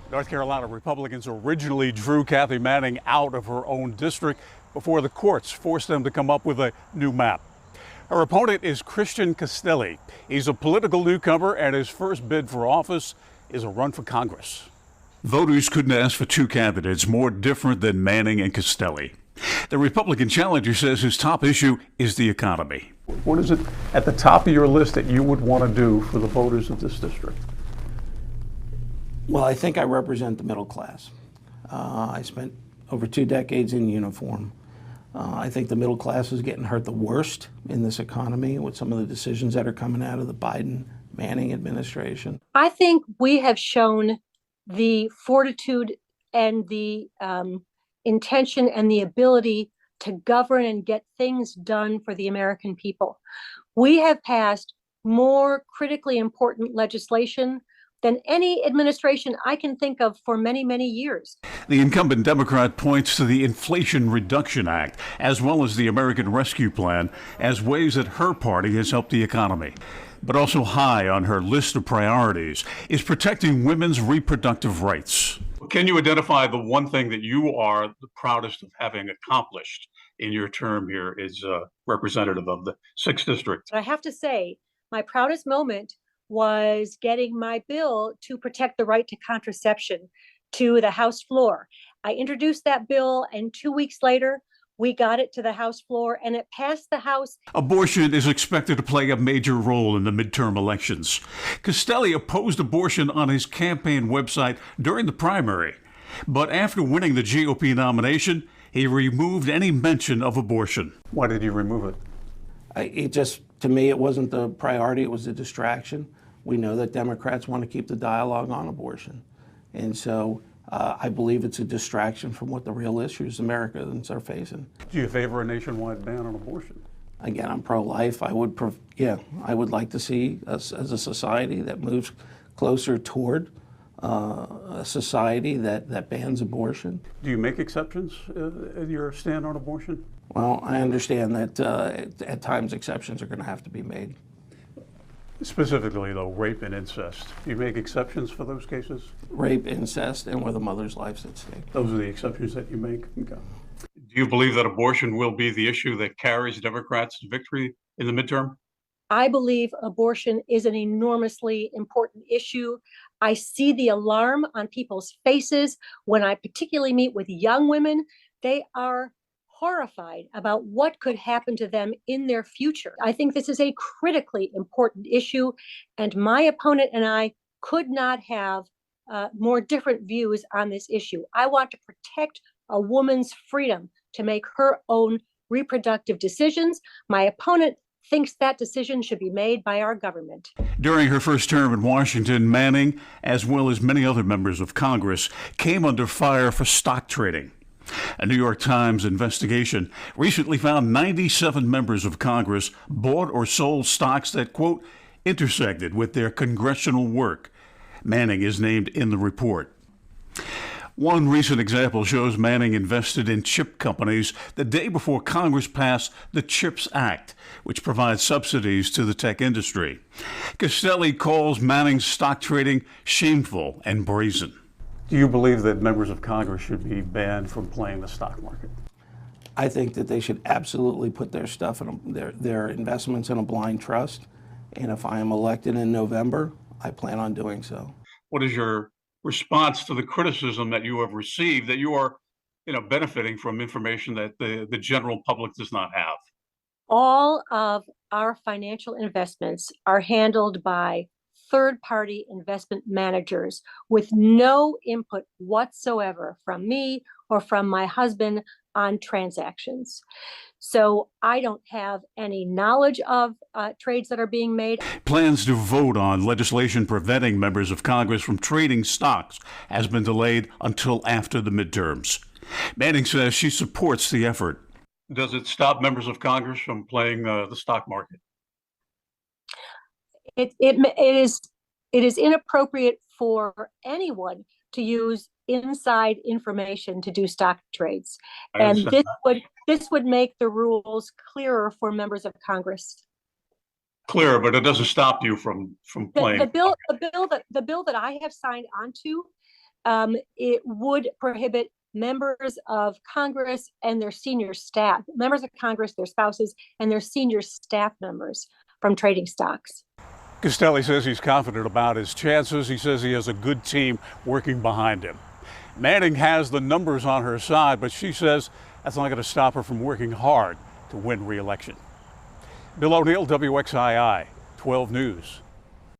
North Carolina Republicans originally drew Kathy Manning out of her own district before the courts forced them to come up with a new map. Her opponent is Christian Castelli. He's a political newcomer, and his first bid for office is a run for Congress. Voters couldn't ask for two candidates more different than Manning and Castelli. The Republican challenger says his top issue is the economy. What is it at the top of your list that you would want to do for the voters of this district? Well, I think I represent the middle class. I spent over 2 decades in uniform. I think the middle class is getting hurt the worst in this economy with some of the decisions that are coming out of the Biden-Manning administration. I think we have shown the fortitude and the intention and the ability to govern and get things done for the American people. We have passed more critically important legislation than any administration I can think of for many, many years. The incumbent Democrat points to the Inflation Reduction Act, as well as the American Rescue Plan, as ways that her party has helped the economy. But also high on her list of priorities is protecting women's reproductive rights. Can you identify the one thing that you are the proudest of having accomplished in your term here as representative of the 6th District? I have to say, my proudest moment was getting my bill to protect the right to contraception to the House floor. I introduced that bill, and 2 weeks later, we got it to the House floor, and it passed the House. Abortion is expected to play a major role in the midterm elections. Castelli opposed abortion on his campaign website during the primary, but after winning the GOP nomination, he removed any mention of abortion. Why did you remove it? To me, it wasn't the priority, it was a distraction. We know that Democrats want to keep the dialogue on abortion. And so I believe it's a distraction from what the real issues Americans are facing. Do you favor a nationwide ban on abortion? Again, I'm pro-life. I would like to see us as a society that moves closer toward a society that bans abortion. Do you make exceptions in your stand on abortion? Well, I understand that at times exceptions are going to have to be made. Specifically, though, rape and incest. Do you make exceptions for those cases? Rape, incest, and where the mother's life's at stake. Those are the exceptions that you make? Okay. Do you believe that abortion will be the issue that carries Democrats to victory in the midterm? I believe abortion is an enormously important issue. I see the alarm on people's faces when I particularly meet with young women. They are horrified about what could happen to them in their future. I think this is a critically important issue, and my opponent and I could not have more different views on this issue. I want to protect a woman's freedom to make her own reproductive decisions. My opponent thinks that decision should be made by our government. During her first term in Washington, Manning, as well as many other members of Congress, came under fire for stock trading. A New York Times investigation recently found 97 members of Congress bought or sold stocks that, quote, intersected with their congressional work. Manning is named in the report. One recent example shows Manning invested in chip companies the day before Congress passed the CHIPS Act, which provides subsidies to the tech industry. Castelli calls Manning's stock trading shameful and brazen. Do you believe that members of Congress should be banned from playing the stock market? I think that they should absolutely put their stuff in their investments in a blind trust. And if I am elected in November, I plan on doing so. What is your response to the criticism that you have received that you are, benefiting from information that the general public does not have? All of our financial investments are handled by third-party investment managers with no input whatsoever from me or from my husband on transactions. So I don't have any knowledge of trades that are being made. Plans to vote on legislation preventing members of Congress from trading stocks has been delayed until after the midterms. Manning says she supports the effort. Does it stop members of Congress from playing the stock market? It is inappropriate for anyone to use inside information to do stock trades, and this would make the rules clearer for members of Congress. Clear, but it doesn't stop you from playing. The bill that I have signed onto it would prohibit members of Congress and their senior staff, members of Congress, their spouses, and their senior staff members from trading stocks. Castelli says he's confident about his chances. He says he has a good team working behind him. Manning has the numbers on her side, but she says that's not going to stop her from working hard to win re-election. Bill O'Neill, WXII 12 News.